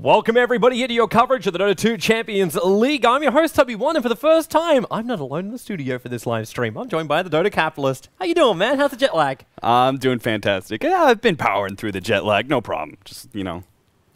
Welcome everybody here to your coverage of the Dota 2 Champions League. I'm your host TobiWan, and for the first time, I'm not alone in the studio for this live stream. I'm joined by the Dota Capitalist. How you doing, man? How's the jet lag? I'm doing fantastic. Yeah, I've been powering through the jet lag, no problem. Just, you know,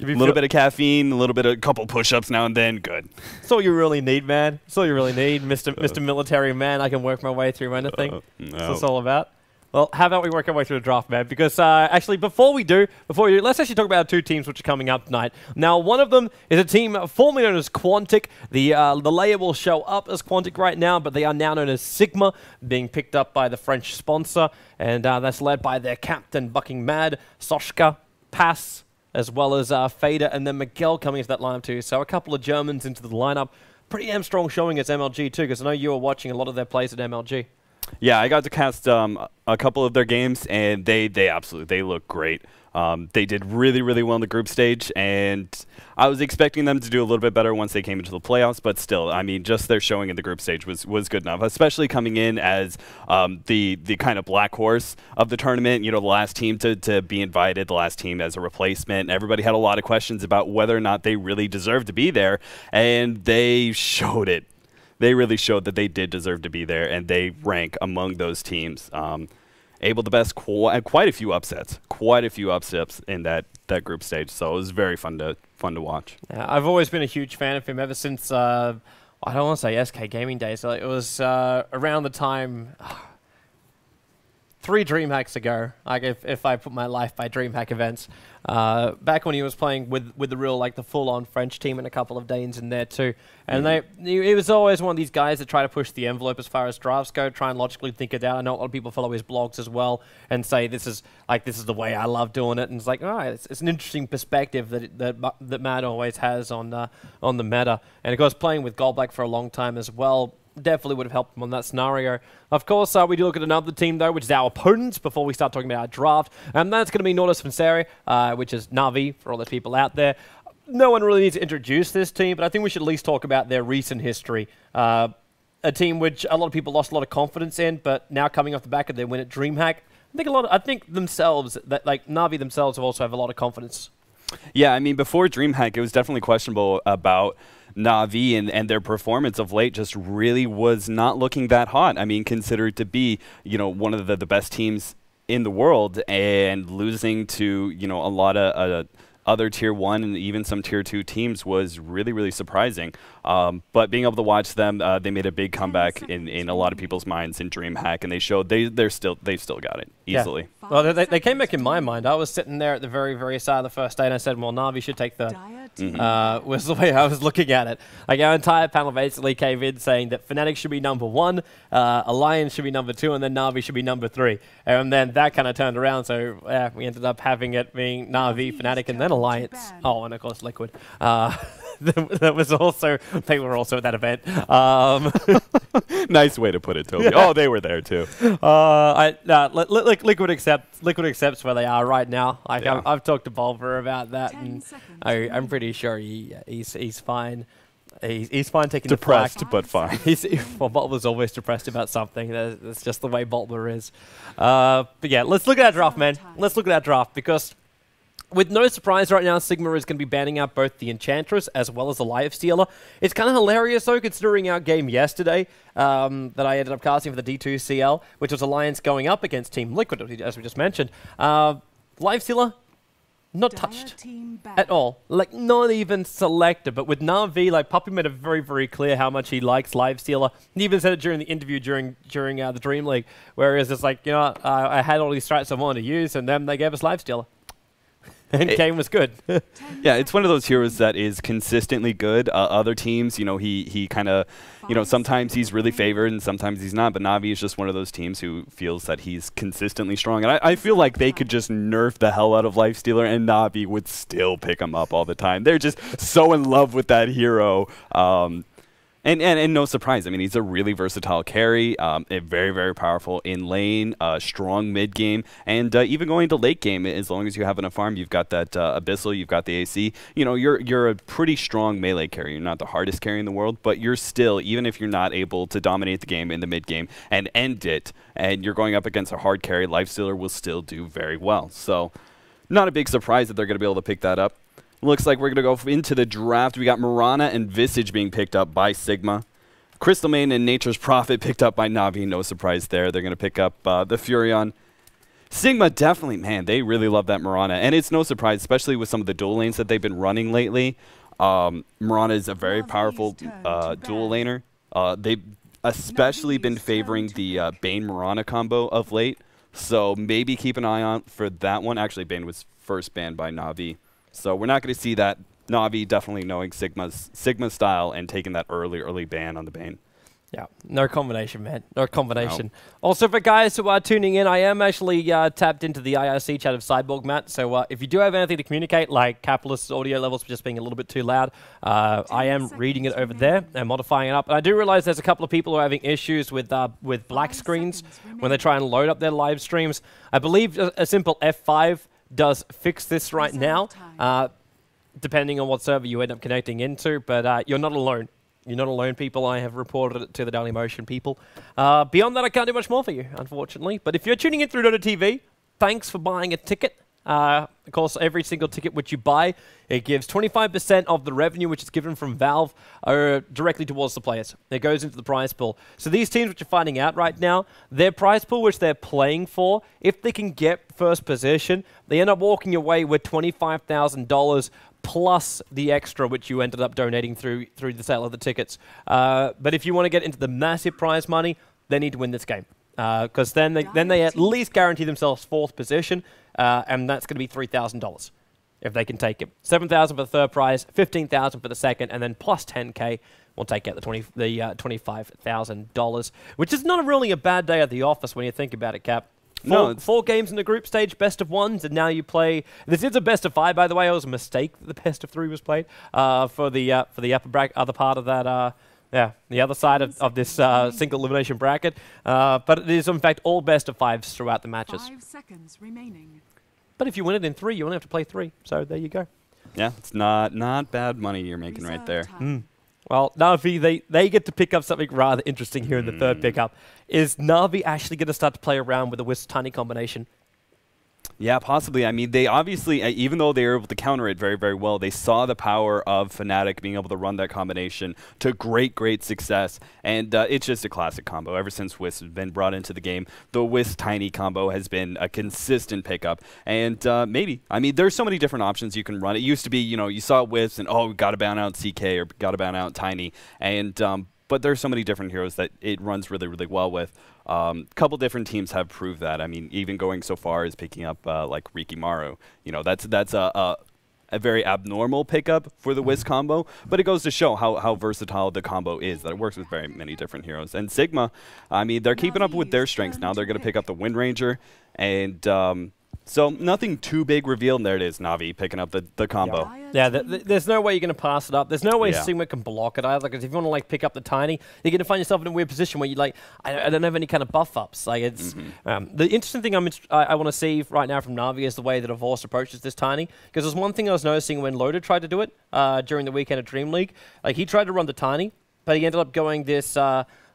a little bit of caffeine, a couple push-ups now and then, good. That's all you really need, man. That's all you really need, Mr. Military Man. I can work my way through anything. No. That's what it's all about. Well, how about we work our way through the draft, man? Because actually, before we do, let's actually talk about two teams which are coming up tonight. Now, one of them is a team formerly known as Quantic. The layer will show up as Quantic right now, but they are now known as Sigma, being picked up by the French sponsor, and that's led by their captain, Bucking Mad, Soshka, Pass, as well as Fader, and then Miguel coming into that lineup too. So a couple of Germans into the lineup. Pretty damn strong showing as MLG too, because I know you were watching a lot of their plays at MLG. Yeah, I got to cast a couple of their games, and they look great. They did really well in the group stage, and I was expecting them to do a little bit better once they came into the playoffs, but still, I mean, just their showing in the group stage was good enough, especially coming in as the kind of black horse of the tournament, you know, the last team to be invited, the last team as a replacement. Everybody had a lot of questions about whether or not they really deserved to be there, and they showed it. They really showed that they did deserve to be there, and they rank among those teams. Able to best quite a few upsets in that group stage. So it was very fun to watch. Yeah, I've always been a huge fan of him ever since I don't want to say SK Gaming days. It was around the time 3 DreamHacks ago. Like if I put my life by DreamHack events, back when he was playing with the real, like, the full-on French team and a couple of Danes in there too. And he was always one of these guys that try to push the envelope as far as drafts go, try and logically think it out. I know a lot of people follow his blogs as well and say this is the way I love doing it. And it's like, all right, it's an interesting perspective that Matt always has on the meta. And of course, playing with Goldblack for a long time as well definitely would have helped him on that scenario. Of course, we do look at another team, though, which is our opponents before we start talking about our draft. And that's going to be Nordis Vincere, which is NaVi, for all the people out there. No one really needs to introduce this team, but I think we should at least talk about their recent history. A team which a lot of people lost a lot of confidence in, but now coming off the back of their win at DreamHack, I think themselves, like NaVi themselves, also have a lot of confidence. Yeah, I mean, before DreamHack, it was definitely questionable about NaVi and their performance of late just really was not looking that hot. I mean, considered to be, you know, one of the best teams in the world, and losing to, you know, a lot of other Tier 1 and even some Tier 2 teams was really surprising. But being able to watch them, they made a big comeback in a lot of people's minds in DreamHack, and they showed they've still got it easily. Yeah. Well, they came back in my mind. I was sitting there at the very start of the first day, and I said, well, NaVi should take third. Was the way I was looking at it. Like, our entire panel basically came in saying that Fnatic should be number 1, Alliance should be number 2, and then NaVi should be number 3. And then that kind of turned around, so we ended up having it being NaVi, Fnatic, and then Alliance. Oh, and of course Liquid. That was also, they were also at that event. Nice way to put it, Toby. Oh, they were there too. Liquid accepts where they are right now. Like, yeah. I've talked to Bulver about that, and I'm pretty sure he's fine. He's fine taking depressed, the flag. but fine. Well, Bulver's always depressed about something. That's just the way Bulver is. But yeah, let's look at that draft, man. Let's look at that draft, because with no surprise right now, Sigma is going to be banning out both the Enchantress as well as the Lifestealer. It's kind of hilarious, though, considering our game yesterday that I ended up casting for the D2CL, which was Alliance going up against Team Liquid, as we just mentioned. Lifestealer, not touched at all. Like, not even selected. But with NaVi, like, Puppy made it very clear how much he likes Lifestealer. He even said it during the interview during the Dream League, where it's like, you know, I had all these strats I wanted to use, and then they gave us Lifestealer. And game was good. Yeah, it's one of those heroes that is consistently good. Other teams, you know, he kind of, you know, sometimes he's really favored and sometimes he's not. But NaVi is just one of those teams who feels that he's consistently strong. And I feel like they could just nerf the hell out of Lifestealer and NaVi would still pick him up all the time. They're just so in love with that hero. And no surprise, I mean, he's a really versatile carry, very powerful in lane, strong mid game, and even going to late game. As long as you have enough farm, you've got that Abyssal, you've got the AC. You know, you're a pretty strong melee carry. You're not the hardest carry in the world, but you're still, even if you're not able to dominate the game in the mid game and end it, and you're going up against a hard carry, Lifestealer will still do very well. So, not a big surprise that they're going to be able to pick that up. Looks like we're going to go into the draft. We got Mirana and Visage being picked up by Sigma. Crystal Main and Nature's Prophet picked up by Navi. No surprise there. They're going to pick up the Furion. Sigma definitely, man, they really love that Mirana. And it's no surprise, especially with some of the dual lanes that they've been running lately. Mirana is a very powerful dual laner. They've especially been favoring the Bane Mirana combo of late. So maybe keep an eye on for that one. Actually, Bane was first banned by Navi. So we're not going to see that. Navi definitely knowing Sigma's style and taking that early ban on the Bane. Yeah, no combination, man. No combination. No. Also, for guys who are tuning in, I am actually tapped into the IRC chat of Cyborg Matt. So if you do have anything to communicate, like Capitalist's audio levels just being a little bit too loud, I am reading it over there and modifying it up. And I do realize there's a couple of people who are having issues with black screens when they try and load up their live streams. I believe a simple F5 does fix this right now, depending on what server you end up connecting into. But you're not alone. You're not alone, people. I have reported it to the Daily Motion people. Beyond that, I can't do much more for you, unfortunately. But if you're tuning in through Dota TV, thanks for buying a ticket. Of course, every single ticket which you buy, it gives 25% of the revenue which is given from Valve directly towards the players. It goes into the prize pool. So these teams which you're finding out right now, their prize pool which they're playing for, if they can get first position, they end up walking away with $25,000 plus the extra which you ended up donating through the sale of the tickets. But if you want to get into the massive prize money, they need to win this game. Because then they at least guarantee themselves fourth position, and that's going to be $3,000 if they can take it. $7,000 for the third prize, $15,000 for the second, and then plus $10K will take out the $25,000, which is not really a bad day at the office when you think about it, Cap. Four games in the group stage, best of ones, and now you play. This is a best of five, by the way. It was a mistake that the best of three was played for the other part of that. Yeah, the other side of this single elimination bracket. But it is in fact all best of fives throughout the matches. 5 seconds remaining. But if you win it in 3, you only have to play 3. So there you go. Yeah, it's not bad money you're making right there. Well, Navi, they get to pick up something rather interesting here in the third pickup. Is Navi actually going to start to play around with the Wisp Tiny combination? Yeah, possibly. I mean, they obviously, even though they were able to counter it very, very well, they saw the power of Fnatic being able to run that combination to great success. And it's just a classic combo. Ever since Wisp has been brought into the game, the Wisp Tiny combo has been a consistent pickup. And maybe, I mean, there's so many different options you can run. It used to be, you know, you saw Wisp and, oh, got to ban out CK or got to ban out Tiny. And but there's so many different heroes that it runs really, really well with. Couple different teams have proved that. I mean, even going so far as picking up like Rikimaru. You know, that's a very abnormal pickup for the Wisp combo, but it goes to show how versatile the combo is, that it works with very many different heroes. And Sigma, I mean, they're keeping up with their strengths now. They're going to pick up the Wind Ranger, and so nothing too big revealed. And there it is, Navi picking up the combo. Yeah, there's no way you're going to pass it up. There's no way Sigma can block it either, because if you want to like pick up the Tiny, you're going to find yourself in a weird position where you like, I don't have any kind of buff ups. Like it's the interesting thing I want to see right now from Navi is the way that Avors approaches this Tiny, because there's one thing I was noticing when Loader tried to do it during the weekend of Dream League. Like he tried to run the Tiny, but he ended up going this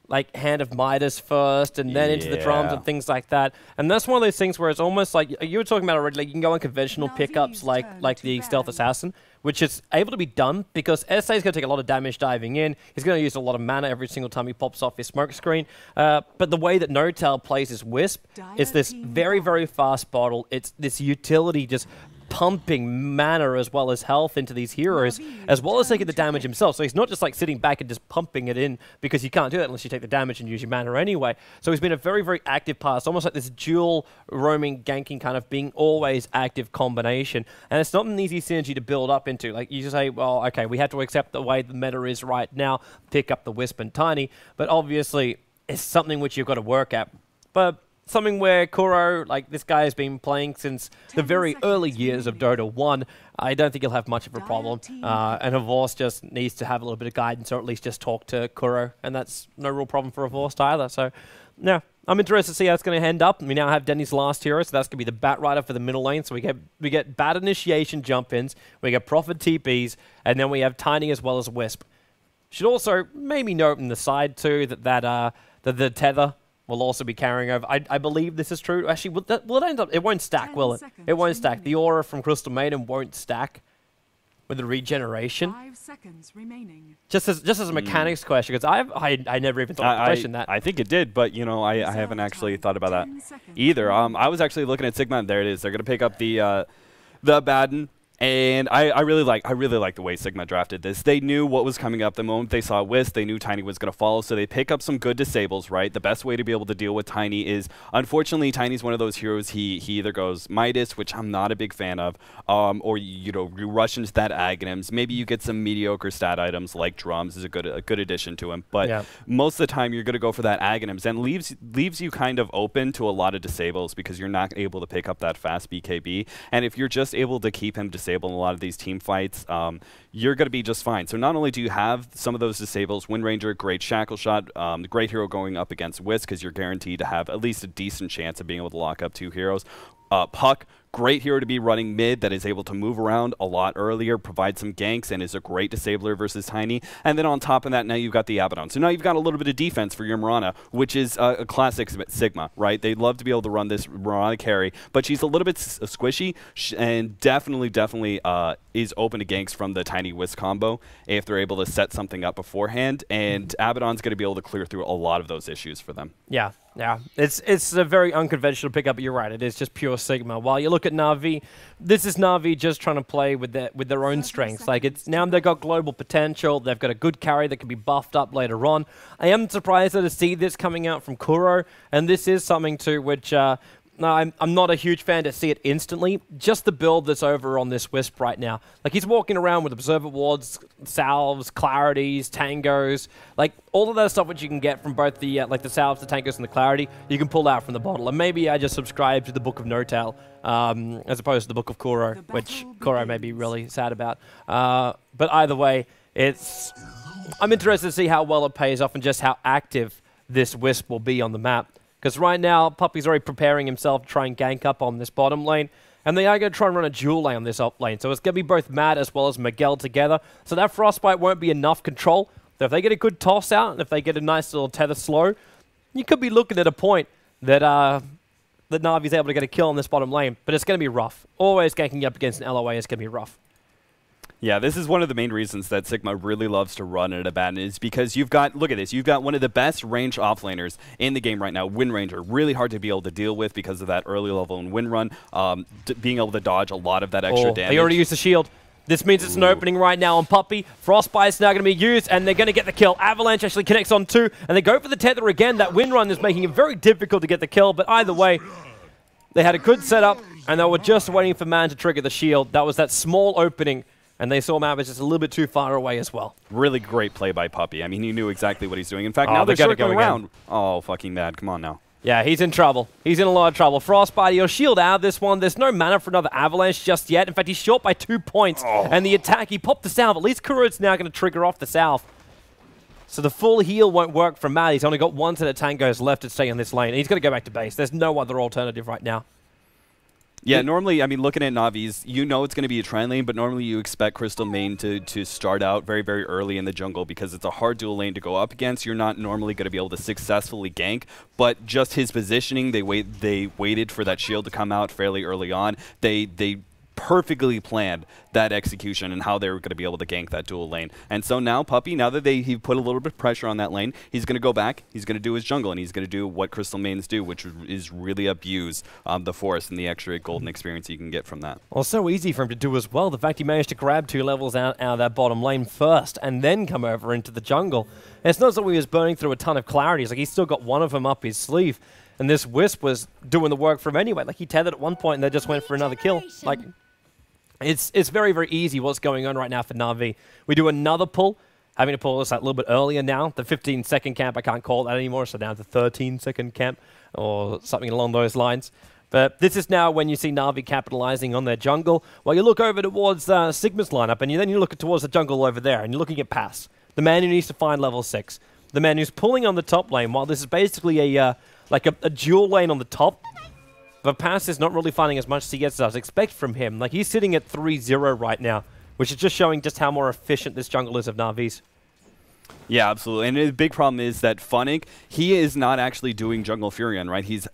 like Hand of Midas first, and then into the drums and things like that. And that's one of those things where it's almost like you were talking about already. Like you can go on conventional pickups like the Stealth Assassin, which is able to be done because SA is going to take a lot of damage diving in. He's going to use a lot of mana every single time he pops off his smoke screen. But the way that NoTail plays his Wisp is this very fast bottle. It's this utility just pumping mana as well as health into these heroes, as well as taking the damage himself. So he's not just like sitting back and just pumping it in, because you can't do that unless you take the damage and use your mana anyway. So he's been a very active part. It's almost like this dual roaming, ganking kind of being always active combination. And it's not an easy synergy to build up into. Like you just say, well, okay, we have to accept the way the meta is right now, pick up the Wisp and Tiny, but obviously it's something which you've got to work at. But something where Kuro, like this guy has been playing since the very early years of Dota 1. I don't think he'll have much of a problem. And Avors just needs to have a little bit of guidance, or at least just talk to Kuro. And that's no real problem for Avors either. So, yeah, I'm interested to see how it's going to end up. We now have Denny's last hero, so that's going to be the Bat Rider for the middle lane. So we get Bat Initiation jump-ins, we get Prophet TPs, and then we have Tiny as well as Wisp. Should also maybe note in the side too that the Tether will also be carrying over. I believe this is true. Actually, will it end up? It won't stack, will it? It won't stack. The aura from Crystal Maiden won't stack. with the regeneration. 5 seconds remaining. Just as a mechanics question, because I never even thought to question that. I think it did, but you know, I haven't actually thought about that either. I was actually looking at Sigma, and there it is. They're gonna pick up the Baden. And I really like the way Sigma drafted this. They knew what was coming up the moment they saw Wisp. They knew Tiny was going to follow, so they pick up some good disables, right? The best way to be able to deal with Tiny is, unfortunately, Tiny's one of those heroes. He either goes Midas, which I'm not a big fan of, or you rush into that Aghanims. Maybe you get some mediocre stat items like Drums is a good addition to him. But most of the time, you're going to go for that Aghanims, and leaves you kind of open to a lot of disables because you're not able to pick up that fast BKB. And if you're just able to keep him disabled in a lot of these team fights, you're going to be just fine. So not only do you have some of those disables, Wind Ranger, great Shackle Shot, great hero going up against Wisp because you're guaranteed to have at least a decent chance of being able to lock up 2 heroes. Puck, great hero to be running mid that is able to move around a lot earlier, provide some ganks, and is a great disabler versus Tiny. And then on top of that, now you've got the Abaddon. So now you've got a little bit of defense for your Mirana, which is a classic Sigma, right? They'd love to be able to run this Mirana carry, but she's a little bit squishy and definitely is open to ganks from the Tiny Wisp combo if they're able to set something up beforehand. And Abaddon's going to be able to clear through a lot of those issues for them. Yeah. Yeah, it's a very unconventional pickup, but you're right. It is just pure Sigma. While you look at NaVi, this is NaVi just trying to play with their own strengths. Like, it's now they've got global potential. They've got a good carry that can be buffed up later on. I am surprised to see this coming out from Kuro, and this is something too which I'm not a huge fan to see it instantly. Just the build that's over on this Wisp right now. Like, he's walking around with Observer Wards, Salves, Clarities, Tangos, like all of that stuff which you can get from both the like the Salves, the Tangos, and the Clarity, you can pull out from the bottle. And maybe I just subscribe to the Book of No-Tail as opposed to the Book of Kuro, which Kuro may be really sad about. But either way, I'm interested to see how well it pays off and just how active this Wisp will be on the map. Because right now, Puppy's already preparing himself to try and gank up on this bottom lane. And they are going to try and run a dual lane on this up lane. So it's going to be both Matt as well as Miguel together. So that Frostbite won't be enough control. So if they get a good toss out, and if they get a nice little tether slow, you could be looking at a point that that Navi's able to get a kill on this bottom lane. But it's going to be rough. Always ganking up against an LOA is going to be rough. Yeah, this is one of the main reasons that Sigma really loves to run at Abaddon is because you've got, look at this, you've got one of the best range offlaners in the game right now, Wind Ranger. Really hard to be able to deal with because of that early level and Wind Run, being able to dodge a lot of that extra damage. They already used the shield. This means it's an opening right now on Puppy. Frostbite's now going to be used, and they're going to get the kill. Avalanche actually connects on 2, and they go for the tether again. That Wind Run is making it very difficult to get the kill, but either way, they had a good setup, and they were just waiting for Man to trigger the shield. That was that small opening. And they saw Matt was just a little bit too far away as well. Really great play by Puppy. I mean, he knew exactly what he's doing. In fact, now they're circling around. Oh, fucking mad. Come on now. Yeah, he's in trouble. He's in a lot of trouble. Frostbite, he'll shield out of this one. There's no mana for another Avalanche just yet. In fact, he's short by 2 points. And the attack, he popped the salve. At least Kuro's now going to trigger off the salve. So the full heal won't work from Matt. He's only got 1 set of tangos left to stay on this lane. And he's going to go back to base. There's no other alternative right now. Yeah, normally, I mean, looking at Navi's, you know it's going to be a trend lane, but normally you expect Crystal Main to start out very, very early in the jungle because it's a hard dual lane to go up against. You're not normally going to be able to successfully gank, but just his positioning, they waited for that shield to come out fairly early on. They perfectly planned that execution and how they were going to be able to gank that dual lane. And so now Puppy, now that he put a little bit of pressure on that lane, he's going to go back, he's going to do his jungle, and he's going to do what Crystal Mains do, which is really abuse the forest and the extra golden experience you can get from that. Well, so easy for him to do as well. The fact he managed to grab 2 levels out of that bottom lane first and then come over into the jungle. And it's not as though he was burning through a ton of clarities. Like, he's still got one of them up his sleeve. And this Wisp was doing the work for him anyway. Like, he tethered at one point and they just went for another kill. Like, it's very, very easy what's going on right now for NaVi. We do another pull, having to pull this a little bit earlier now. The 15-second camp, I can't call it that anymore, so now the 13-second camp or something along those lines. But this is now when you see NaVi capitalizing on their jungle. Well, you look over towards Sigma's lineup, and then you look towards the jungle over there, and you're looking at Pass, the man who needs to find level 6. The man who's pulling on the top lane, while this is basically a dual lane on the top. But Pass is not really finding as much CS as I was expect from him. Like, he's sitting at 3-0 right now, which is just showing just how more efficient this jungle is of Navi's. Yeah, absolutely. And the big problem is that Funnick, he is not actually doing jungle Furion, right? He's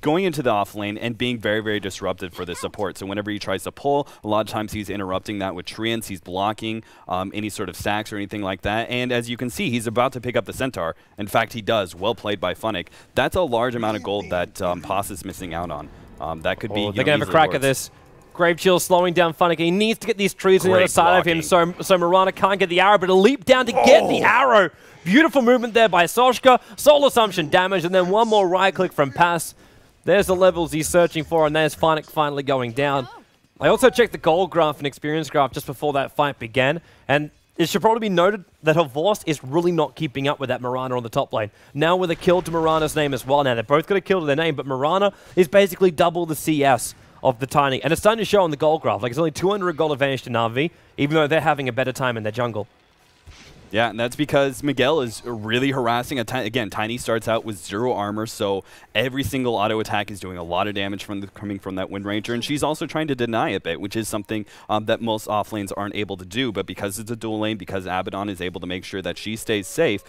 going into the off lane and being very, very disruptive for the support. So whenever he tries to pull, a lot of times he's interrupting that with treants. He's blocking any sort of stacks or anything like that. And as you can see, he's about to pick up the Centaur. In fact, he does. Well played by Funnick. That's a large amount of gold that Pos is missing out on. That could be. They're going to have a crack at this. Grave Chill slowing down Funnick. He needs to get these trees on the other side of him, so Mirana can't get the arrow, but a leap down to get the arrow. Beautiful movement there by Soshka. Soul Assumption damage, and then one more right click from Pass. There's the levels he's searching for, and there's Funnick finally going down. I also checked the gold graph and experience graph just before that fight began, and it should probably be noted that Havost is really not keeping up with that Mirana on the top lane. Now with a kill to Mirana's name as well. Now they're both got a kill to their name, but Mirana is basically double the CS of the Tiny. And it's starting to show on the gold graph. Like, it's only 200 gold advantage to NaVi, even though they're having a better time in their jungle. Yeah, and that's because Miguel is really harassing. Again, Tiny starts out with 0 armor, so every single auto attack is doing a lot of damage coming from that Wind Ranger, and she's also trying to deny a bit, which is something that most off lanes aren't able to do. But because it's a dual lane, because Abaddon is able to make sure that she stays safe,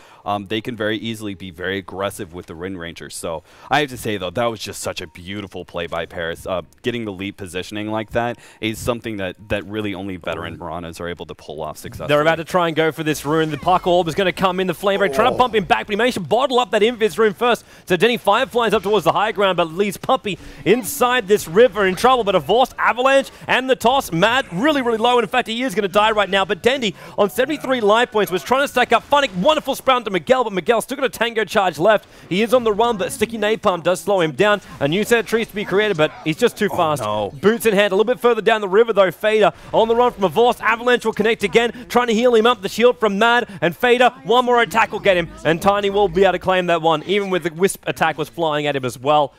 they can very easily be very aggressive with the Wind Ranger. So I have to say, though, that was just such a beautiful play by Paris. Getting the lead positioning like that is something that really only veteran Miranas are able to pull off successfully. They're about to try and go for this rune. The Puck Orb is going to come in. The Flame Break trying to pump him back, but he managed to bottle up that Invis rune first. So Denny Fireflies up towards the high ground, but leaves Puppy inside this river in trouble. But a Vorst Avalanche and the toss. Mad really, really low. And in fact, he is going to die right now. But Dendy on 73 life points was trying to stack up Funnick. Wonderful sprout to Miguel, but Miguel still got a Tango charge left. He is on the run, but Sticky Napalm does slow him down. A new set of trees to be created, but he's just too fast. No. Boots in hand. A little bit further down the river, though. Fader on the run from a Vorst. Avalanche will connect again, trying to heal him up. The shield from Mad and Fader. One more attack will get him, and Tiny will be able to claim that one, even with the Wisp attack was flying at him as well.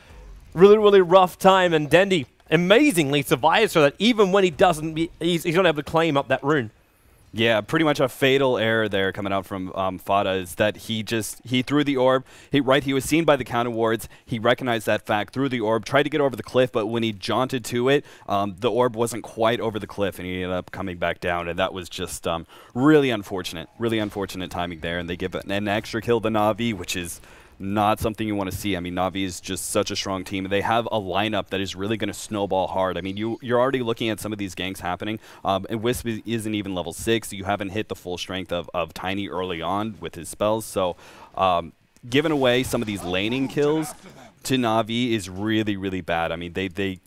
Really, really rough time, and Dendy amazingly survives so that even when he doesn't, he's not able to claim up that rune. Yeah, pretty much a fatal error there coming out from Fada is that he threw the orb. He was seen by the counter wards. He recognized that fact, threw the orb, tried to get over the cliff, but when he jaunted to it, the orb wasn't quite over the cliff, and he ended up coming back down, and that was just really unfortunate timing there, and they give an extra kill to NaVi, which is not something you want to see. I mean, NaVi is just such a strong team. They have a lineup that is really going to snowball hard. I mean, you're already looking at some of these ganks happening, and Wisp isn't even level 6. You haven't hit the full strength of Tiny early on with his spells, so giving away some of these laning kills to NaVi is really, really bad. I mean, they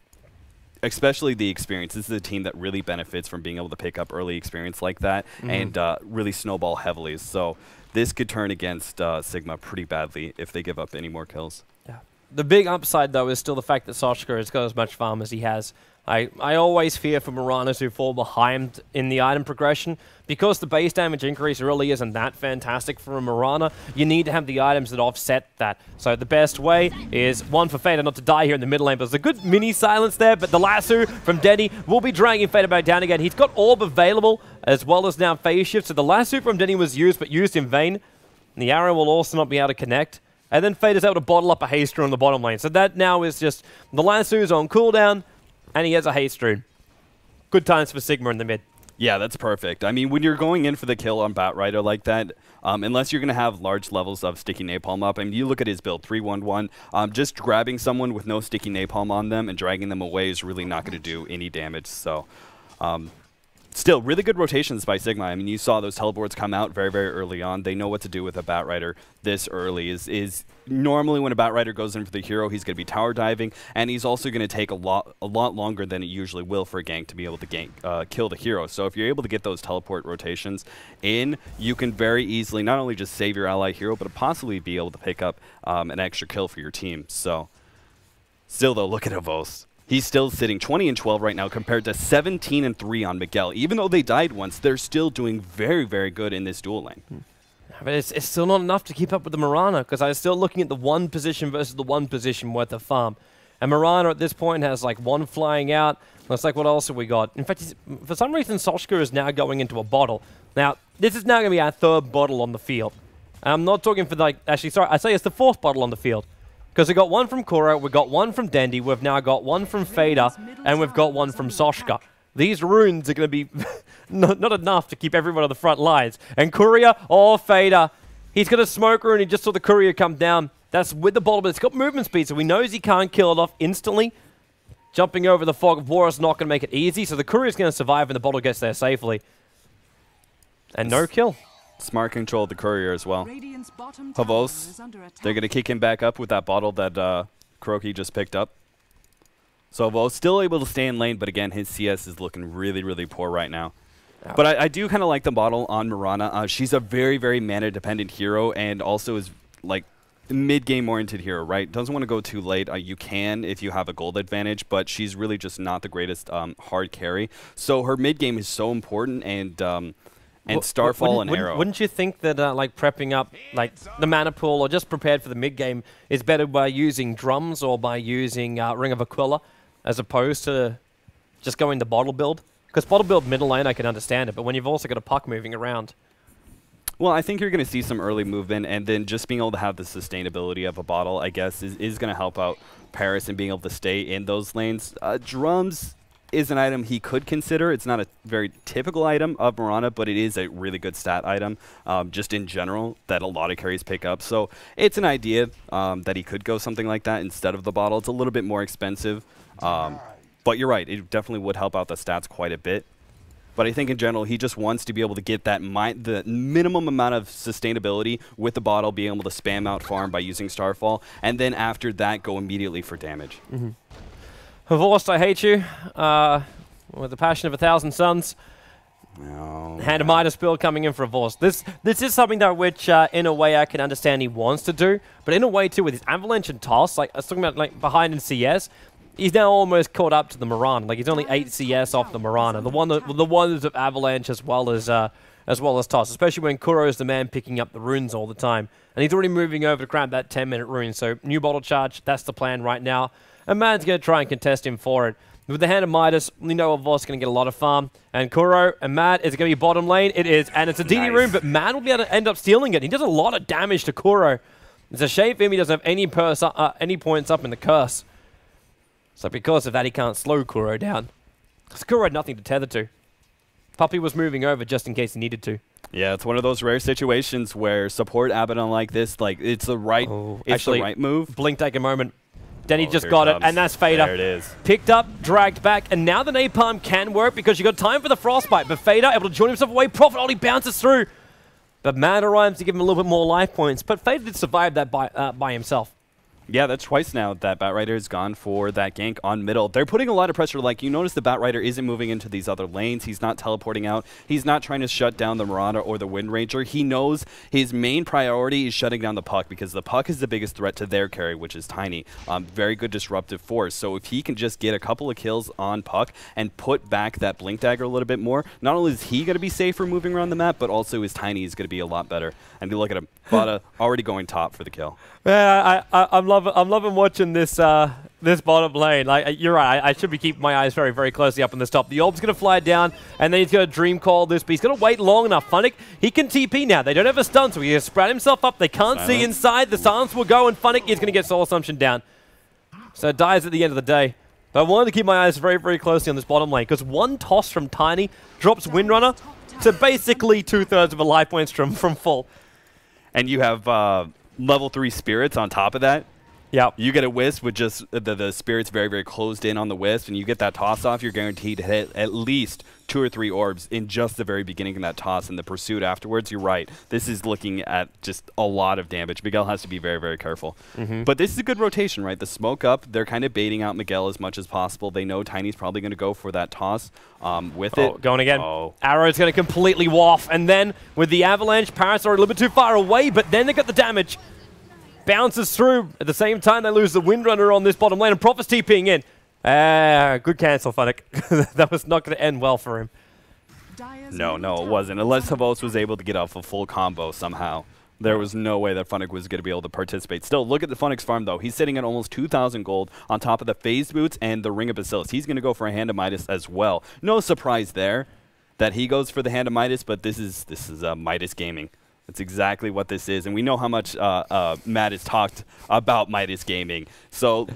especially the experience. This is a team that really benefits from being able to pick up early experience like that and really snowball heavily. So this could turn against Sigma pretty badly if they give up any more kills. Yeah. The big upside, though, is still the fact that Soshka has got as much farm as he has. I always fear for Miranas who fall behind in the item progression. Because the base damage increase really isn't that fantastic for a Mirana, you need to have the items that offset that. So the best way is, one, for Fader not to die here in the middle lane. But there's a good mini silence there, but the lasso from Denny will be dragging Fader back down again. He's got Orb available, as well as now Phase Shift. So the lasso from Denny was used, but used in vain. And the arrow will also not be able to connect. And then Fader's able to bottle up a haste rune on the bottom lane. So that now is just, the lasso's on cooldown, and he has a haste rune. Good times for Sigma in the mid. Yeah, that's perfect. I mean, when you're going in for the kill on Batrider like that, unless you're going to have large levels of Sticky Napalm up, I mean, you look at his build, 3-1-1, just grabbing someone with no Sticky Napalm on them and dragging them away is really not going to do any damage. So, still, really good rotations by Sigma. I mean, you saw those teleports come out very, very early on. They know what to do with a Batrider this early. Is normally when a Batrider goes in for the hero, he's going to be tower diving, and he's also going to take a lot longer than it usually will for a gank to be able to kill the hero. So if you're able to get those teleport rotations in, you can very easily not only just save your ally hero, but possibly be able to pick up an extra kill for your team. So, still though, look at Avos. He's still sitting 20-12 right now compared to 17-3 on Miguel. Even though they died once, they're still doing very, very good in this dual lane. But it's still not enough to keep up with the Mirana, because I was still looking at the one position versus the one position worth of farm. And Mirana at this point has like one flying out. Looks like, what else have we got? In fact, for some reason, Soshka is now going into a bottle. Now, this is now going to be our third bottle on the field. I'm not talking for like, actually, sorry, I say it's the fourth bottle on the field. Because we got one from Kuro, we got one from Dendy, we've now got one from Fader, and we've got one from Soshka. These runes are going to be not enough to keep everyone on the front lines. And Courier or Fader, he's got a smoke rune, he just saw the Courier come down. That's with the bottle, but it's got movement speed, so he knows he can't kill it off instantly. Jumping over the fog of war is not going to make it easy, so the courier's going to survive and the bottle gets there safely. And no kill. Smart control of the courier as well. Havos, they're going to kick him back up with that bottle that Kuroky just picked up. So Havos still able to stay in lane, but again, his CS is looking really, really poor right now. Ouch. But I do kind of like the bottle on Mirana. She's a very, very mana-dependent hero and also is like mid-game oriented hero, right? Doesn't want to go too late. You can if you have a gold advantage, but she's really just not the greatest hard carry. So her mid-game is so important, and Starfall and Arrow. Wouldn't you think that like prepping up like the mana pool or just prepared for the mid-game is better by using drums or by using Ring of Aquila as opposed to just going the bottle build? Because bottle build middle lane, I can understand it, but when you've also got a puck moving around. Well, I think you're going to see some early movement, and then just being able to have the sustainability of a bottle, I guess, is going to help out Paris and being able to stay in those lanes. Drums is an item he could consider. It's not a very typical item of Mirana, but it is a really good stat item, just in general, that a lot of carries pick up. So it's an idea that he could go something like that instead of the bottle. It's a little bit more expensive, but you're right. It definitely would help out the stats quite a bit. But I think in general, he just wants to be able to get that the minimum amount of sustainability with the bottle, being able to spam out farm by using Starfall, and then after that, go immediately for damage. Havorst, I hate you. With the passion of 1,000 suns. No. Hand of Midas build coming in for Havorst. This is something that which, in a way, I can understand he wants to do, but in a way too, with his Avalanche and Toss, like I was talking about, like behind in CS. He's now almost caught up to the Mirana. Like he's only 8 CS off the Mirana. The ones of Avalanche as well as Toss, especially when Kuro is the man picking up the runes all the time. And he's already moving over to grab that 10-minute rune. So new bottle charge, that's the plan right now. And Mad's going to try and contest him for it. With the Hand of Midas, we know Voss going to get a lot of farm. And Kuro and Mad, is it going to be bottom lane? It is. And it's a DD rune, but Mad will be able to end up stealing it. He does a lot of damage to Kuro. It's a shame for him he doesn't have any points up in the curse. So because of that, he can't slow Kuro down. Because Kuro had nothing to tether to. Puppy was moving over just in case he needed to. Yeah, it's one of those rare situations where support Abaddon like this, like it's the right, the right move. Blink take a moment. Denny just got it, and that's Fader. There it is. Picked up, dragged back, and now the Napalm can work because you got time for the Frostbite. But Fader able to join himself away. Prophet only bounces through. But Mad arrives to give him a little bit more life points. But Fader did survive that by himself. Yeah, that's twice now that Batrider has gone for that gank on middle. They're putting a lot of pressure. Like, you notice the Batrider isn't moving into these other lanes. He's not teleporting out. He's not trying to shut down the Marauder or the Wind Ranger. He knows his main priority is shutting down the Puck because the Puck is the biggest threat to their carry, which is Tiny. Very good disruptive force. So if he can just get a couple of kills on Puck and put back that Blink Dagger a little bit more, not only is he going to be safer moving around the map, but also his Tiny is going to be a lot better. And you look at him, Bada already going top for the kill. Yeah, I'm loving watching this this bottom lane. Like you're right, I should be keeping my eyes very, very closely up on this top. The Orb's gonna fly down, and then he's gonna Dream Call this, but he's gonna wait long enough. Funnick, he can TP now. They don't have a stun, so he has spread himself up. They can't see inside. The silence will go, and Funnick is gonna get Soul Assumption down. So it dies at the end of the day. But I wanted to keep my eyes very, very closely on this bottom lane because one toss from Tiny drops Windrunner to basically 2/3 of a life points from full. And you have level 3 spirits on top of that. Yeah. You get a Wisp with just the spirits very, very closed in on the Wisp, and you get that toss off, you're guaranteed to hit at least 2 or 3 orbs in just the very beginning of that toss, and the pursuit afterwards. You're right. This is looking at just a lot of damage. Miguel has to be very, very careful. But this is a good rotation, right? The smoke up, they're kind of baiting out Miguel as much as possible. They know Tiny's probably going to go for that toss with it. Going again. Arrow's going to completely waff, and then with the Avalanche, Paris are a little bit too far away, but then they got the damage. Bounces through. At the same time, they lose the Windrunner on this bottom lane, and Prophet's TPing in. Good cancel, Funnick. That was not going to end well for him. No, it wasn't. Unless Havos was able to get off a full combo somehow. There was no way that Funnick was going to be able to participate. Still, look at the Funnick's farm, though. He's sitting at almost 2,000 gold on top of the Phased Boots and the Ring of Bacillus. He's going to go for a Hand of Midas as well. No surprise there that he goes for the Hand of Midas, but this is Midas gaming. That's exactly what this is, and we know how much Matt has talked about Midas Gaming. So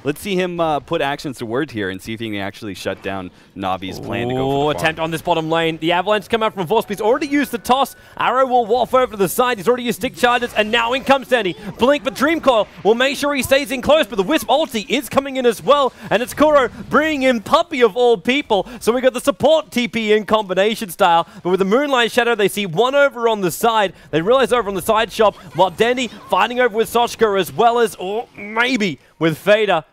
let's see him put actions to word here and see if he can actually shut down Navi's plan to go for the farm. Attempt on this bottom lane. The Avalanche come out from Vorst. He's already used the toss. Arrow will waft over to the side. He's already used stick charges, and now in comes Danny. Blink, but Dream Coil will make sure he stays in close, but the Wisp ulti is coming in as well, and it's Kuro bringing in Puppey of all people. So we got the support TP in combination style, but with the Moonlight Shadow, they see one over on the side. They realize over on the side shop, while Danny fighting over with Sochka as well as, or maybe with Fader.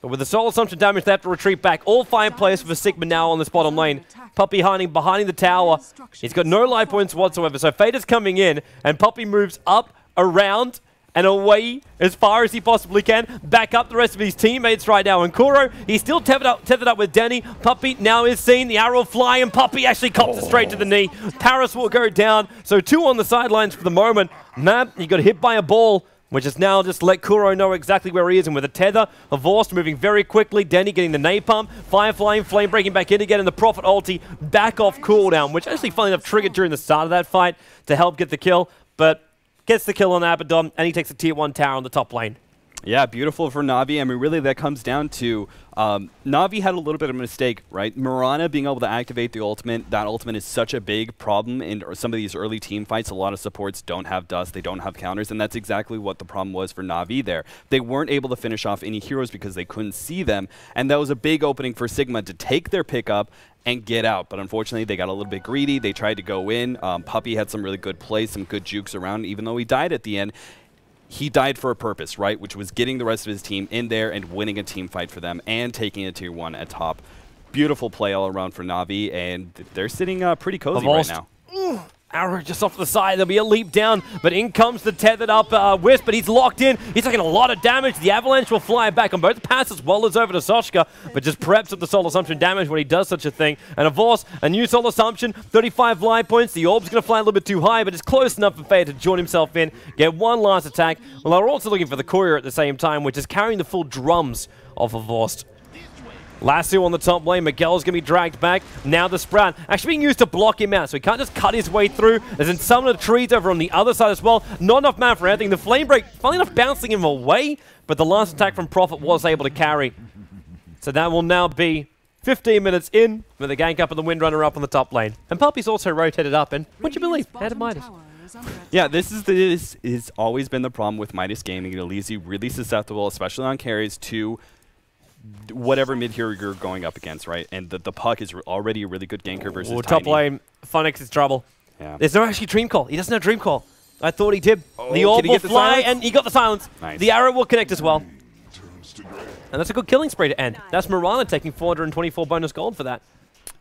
But with the Soul Assumption damage, they have to retreat back. All 5 players for Sigma now on this bottom lane. Puppey hiding behind the tower. He's got no life points whatsoever. So Fader's coming in, and Puppey moves up, around, and away as far as he possibly can. Back up the rest of his teammates right now. And Kuro, he's still tethered up with Danny. Puppey now is seen. The arrow fly, and Puppey actually cops it straight to the knee. Paris will go down. So 2 on the sidelines for the moment. Mab, he got hit by a ball, which is now just let Kuro know exactly where he is. And with a tether, a Vorst moving very quickly. Danny getting the napalm. Firefly, Flame breaking back in again. And the Prophet ulti back off cooldown, which actually, funnily enough, triggered during the start of that fight to help get the kill. But gets the kill on Abaddon, and he takes a tier 1 tower on the top lane. Yeah, beautiful for Navi. I mean, really, that comes down to Navi had a little bit of a mistake, right? Mirana being able to activate the ultimate, that ultimate is such a big problem in some of these early team fights. A lot of supports don't have dust, they don't have counters, and that's exactly what the problem was for Navi there. They weren't able to finish off any heroes because they couldn't see them, and that was a big opening for Sigma to take their pickup and get out. But unfortunately, they got a little bit greedy. They tried to go in. Puppey had some really good plays, some good jukes around, even though he died at the end. He died for a purpose, right, which was getting the rest of his team in there and winning a team fight for them and taking a tier 1 at top. Beautiful play all around for Navi, and they're sitting pretty cozy right now. Arrow just off to the side. There'll be a leap down, but in comes the tethered up Wisp, but he's locked in. He's taking a lot of damage. The Avalanche will fly back on both passes as well as over to Sochka, but just preps with the Soul Assumption damage when he does such a thing. And of course, a new Soul Assumption, 35 life points. The Orb's going to fly a little bit too high, but it's close enough for Faye to join himself in, get one last attack. Well, they're also looking for the courier at the same time, which is carrying the full drums of a Vorst. Lasso on the top lane. Miguel's going to be dragged back. Now the Sprout actually being used to block him out, so he can't just cut his way through. There's in some of the trees over on the other side as well. Not enough mana for anything. The Flame Break, funnily enough, bouncing him away, but the last attack from Prophet was able to carry. So that will now be 15 minutes in with the gank up and the Windrunner up on the top lane. And Puppey's also rotated up, and would you believe, out of Midas. Yeah, this is always been the problem with Midas Gaming. It leaves you really susceptible, especially on carries, to whatever mid-hero you're going up against, right? And the Puck is already a really good ganker versus Tiny. Top lane, Funix is trouble. Yeah. There's no actually Dream Call. He doesn't have Dream Call. I thought he did. The orb will fly, and he got the silence. Nice. The arrow will connect as well. And that's a good killing spree to end. That's Mirana taking 424 bonus gold for that.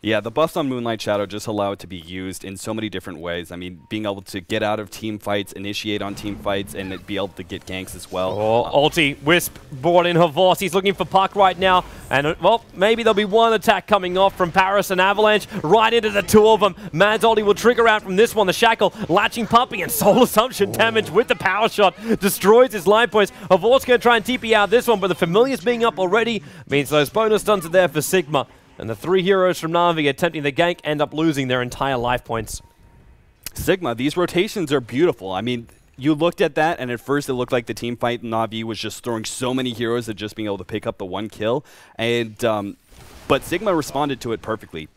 Yeah, the buffs on Moonlight Shadow just allow it to be used in so many different ways. I mean, being able to get out of team fights, initiate on team fights, and be able to get ganks as well. Ulti, Wisp brought in her Vorst. He's looking for Puck right now. And, well, maybe there'll be one attack coming off from Paris and Avalanche right into the two of them. Mad's ulti will trigger out from this one. The Shackle, latching Puppey, and Soul Assumption damage with the power shot. Destroys his line points. Vorst's going to try and TP out this one, but the Familiars being up already means those bonus stuns are there for Sigma. And the 3 heroes from Navi attempting the gank end up losing their entire life points. Sigma, these rotations are beautiful. I mean, you looked at that, and at first it looked like the team fight Navi was just throwing so many heroes at just being able to pick up the one kill. And but Sigma responded to it perfectly.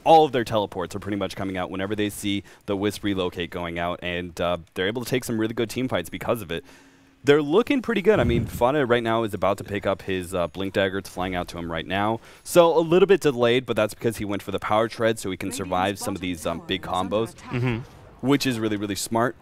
All of their teleports are pretty much coming out whenever they see the Wisp relocate going out, and they're able to take some really good team fights because of it. They're looking pretty good. I mean, Fana right now is about to pick up his Blink Dagger. It's flying out to him right now. So a little bit delayed, but that's because he went for the Power Tread so he can survive some of these big combos, which is really, really smart.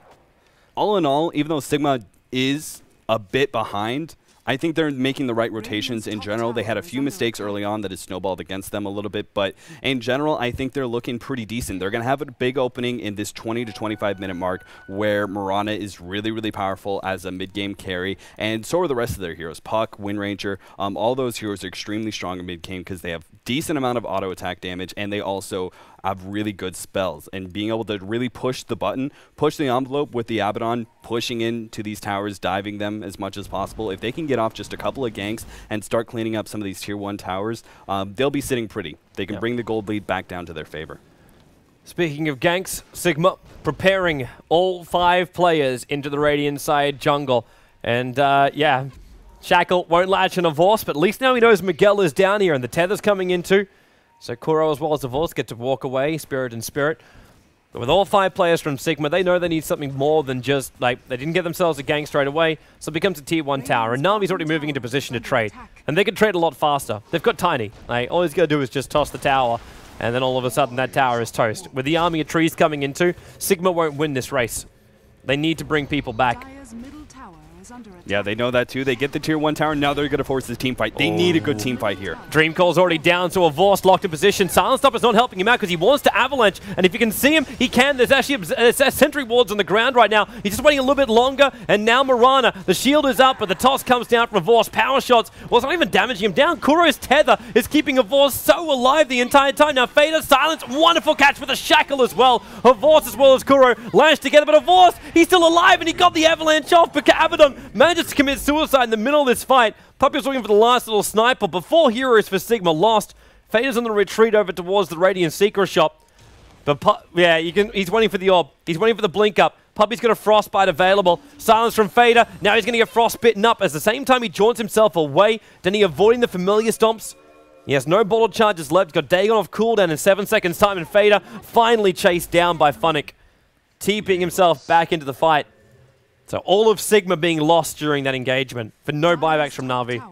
All in all, even though Sigma is a bit behind, I think they're making the right rotations in general. They had a few mistakes early on that has snowballed against them a little bit, but in general, I think they're looking pretty decent. They're going to have a big opening in this 20 to 25 minute mark where Mirana is really, really powerful as a mid-game carry, and so are the rest of their heroes. Puck, Wind Ranger, all those heroes are extremely strong in mid-game because they have decent amount of auto attack damage, and they also have really good spells. And being able to really push the button, push the envelope with the Abaddon, pushing into these towers, diving them as much as possible. If they can get off just a couple of ganks and start cleaning up some of these tier 1 towers, they'll be sitting pretty. They can bring the gold lead back down to their favor. Speaking of ganks, Sigma preparing all 5 players into the Radiant side jungle. And yeah, Shackle won't latch on a Vorce, but at least now he knows Miguel is down here and the tether's coming in too. So Kuro as well as the Vorce get to walk away, Spirit and Spirit. But with all 5 players from Sigma, they know they need something more than just, like, they didn't get themselves a gank straight away, so it becomes a tier 1 tower. And NaVi's already moving into position to trade. And they can trade a lot faster. They've got Tiny. Like, all he's got to do is just toss the tower, and then all of a sudden that tower is toast. With the army of trees coming into, Sigma won't win this race. They need to bring people back. Yeah, they know that too. They get the tier 1 tower, now they're going to force this team fight. They need a good team fight here. Dreamcall's already down, so a Vorce locked in position. Silent Stopper's not helping him out because he wants to avalanche, and if you can see him, he can. There's actually sentry wards on the ground right now. He's just waiting a little bit longer, and now Mirana, the shield is up, but the toss comes down from a Vorce. Power shots, well, it's not even damaging him down. Kuro's tether is keeping a Vorce so alive the entire time. Now Fader, Silence, wonderful catch for the Shackle as well. A Vorce as well as Kuro lashed together, but a Vorce, he's still alive, and he got the avalanche off, but Abaddon manages to commit suicide in the middle of this fight. Puppy was looking for the last little sniper. Before Heroes for Sigma lost, Fader's on the retreat over towards the Radiant Secret Shop. But yeah, he's waiting for the orb. He's waiting for the blink up. Puppy's got a frostbite available. Silence from Fader. Now he's going to get frostbitten up. At the same time, he jaunts himself away. Then he avoiding the familiar stomps. He has no bottle charges left. He's got Dagon off cooldown in 7 seconds time, and Fader finally chased down by Funnick, TPing himself back into the fight. So all of Sigma being lost during that engagement for no buybacks from NaVi.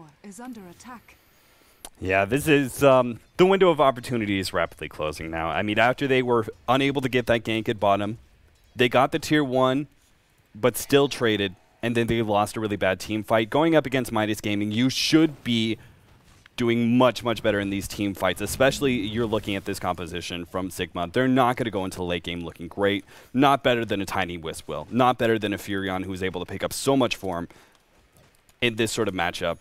Yeah, this is the window of opportunity is rapidly closing now. I mean, after they were unable to get that gank at bottom, they got the tier 1, but still traded, and then they lost a really bad team fight. Going up against Midas Gaming, you should be doing much, much better in these team fights, especially you're looking at this composition from Sigma. They're not going to go into the late game looking great. Not better than a Tiny Wisp will. Not better than a Furion who's able to pick up so much form in this sort of matchup.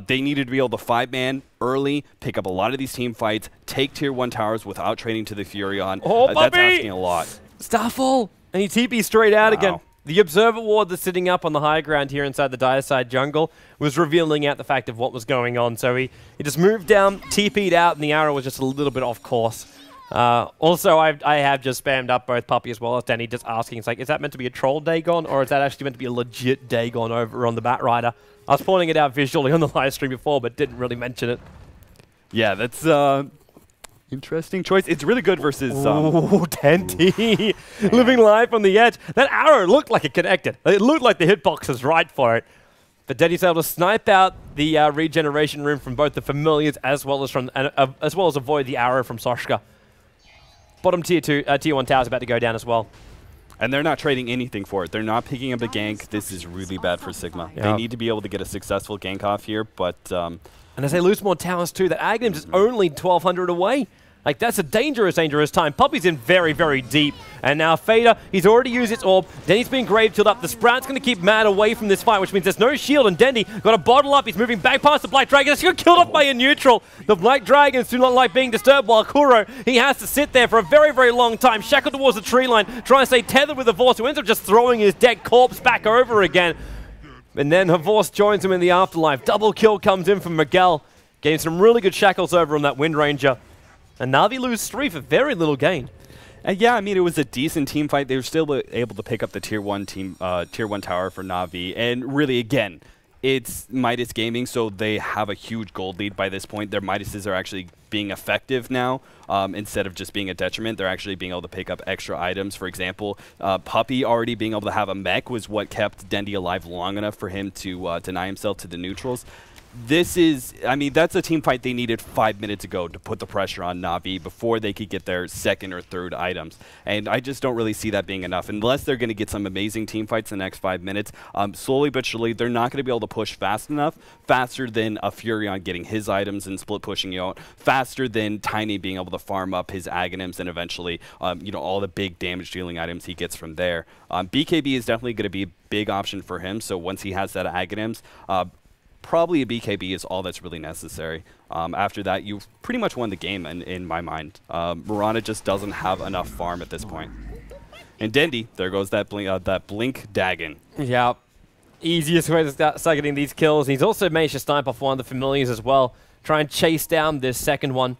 They needed to be able to 5-man early, pick up a lot of these team fights, take tier 1 towers without trading to the Furion. Oh, that's asking a lot. Starfall! And he TP straight out again. The Observer Ward that's sitting up on the high ground here inside the Dire Side jungle was revealing out the fact of what was going on. So he just moved down, TP'd out, and the arrow was just a little bit off course. Also, I have just spammed up both Puppy as well as Danny, just asking, it's like, is that meant to be a troll Dagon, or is that actually meant to be a legit Dagon over on the Bat Rider? I was pointing it out visually on the live stream before, but didn't really mention it. Yeah, that's interesting choice. It's really good versus... Ooh, Tenty. Living life on the edge. That arrow looked like it connected. It looked like the hitbox was right for it. But Denny's able to snipe out the regeneration room from both the familiars as well as avoid the arrow from Soshka. Bottom tier 1 tower is about to go down as well. And they're not trading anything for it. They're not picking up a gank. This is really bad for Sigma. Yep. They need to be able to get a successful gank off here, but... and as they lose more towers too, that Aghanim's is only 1,200 away. Like, that's a dangerous, dangerous time. Puppy's in very, very deep. And now Fader, he's already used its orb. Dendy's been grave killed up. The Sprout's going to keep Mad away from this fight, which means there's no shield. And Dendy got a bottle up. He's moving back past the Black Dragon. He's got killed off by a neutral. The Black Dragons do not like being disturbed, while Kuro, he has to sit there for a very, very long time, shackled towards the tree line, trying to stay tethered with the Vorce, who ends up just throwing his dead corpse back over again. And then Vorce joins him in the afterlife. Double kill comes in from Miguel, getting some really good shackles over on that Wind Ranger. And NaVi lose 3 for very little gain. Yeah, I mean, it was a decent team fight. They were still able to pick up the tier 1 tower for NaVi. And really, again, it's Midas Gaming, so they have a huge gold lead by this point. Their Midases are actually being effective now. Instead of just being a detriment, they're actually being able to pick up extra items. For example, Puppy already being able to have a mech was what kept Dendy alive long enough for him to deny himself to the neutrals. This is, I mean, that's a team fight they needed 5 minutes ago to put the pressure on NaVi before they could get their second or third items. And I just don't really see that being enough. Unless they're going to get some amazing team fights in the next 5 minutes, slowly but surely, they're not going to be able to push fast enough, faster than a Furion getting his items and split pushing you out, faster than Tiny being able to farm up his Aghanims and eventually, you know, all the big damage dealing items he gets from there. BKB is definitely going to be a big option for him. So once he has that Aghanims, probably a BKB is all that's really necessary. After that, you've pretty much won the game in my mind. Mirana just doesn't have enough farm at this point. And Dendy, there goes that blink Dagon. Yeah, easiest way to start getting these kills. He's also managed to snipe off one of the familiars as well. Try and chase down this second one.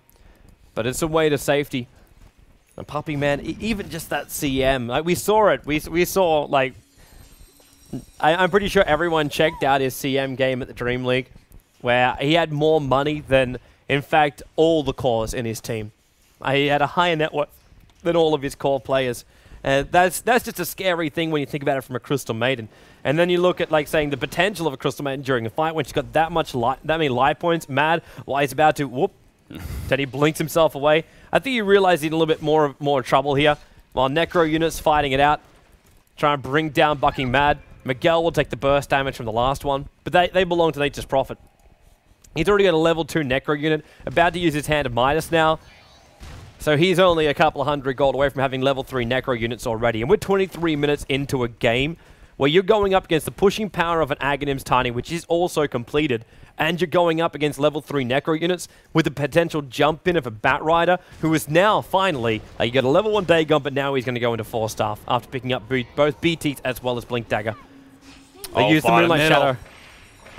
But it's a way to safety. And Puppy, man, even just that CM, like we saw it. We saw, like, I'm pretty sure everyone checked out his CM game at the Dream League, where he had more money than, in fact, all the cores in his team. He had a higher net worth than all of his core players. That's just a scary thing when you think about it from a Crystal Maiden. And then you look at, like, saying the potential of a Crystal Maiden during a fight when she's got that many life points. Mad, while he's about to, whoop, then he blinks himself away. I think you realize he's in a little bit more trouble here. While Necro unit's fighting it out, trying to bring down Bucking Mad. Miguel will take the burst damage from the last one, but they belong to Nature's Prophet. He's already got a level 2 Necro unit, about to use his Hand of Midas now. So he's only a couple of 100 gold away from having level 3 Necro units already. And we're 23 minutes into a game where you're going up against the pushing power of an Aghanim's Tiny, which is also completed, and you're going up against level 3 Necro units with the potential jump in of a Bat Rider, who is now finally, you got a level 1 Dagon, but now he's going to go into 4-staff after picking up both BTs as well as Blink Dagger. They use the Moonlight Shadow.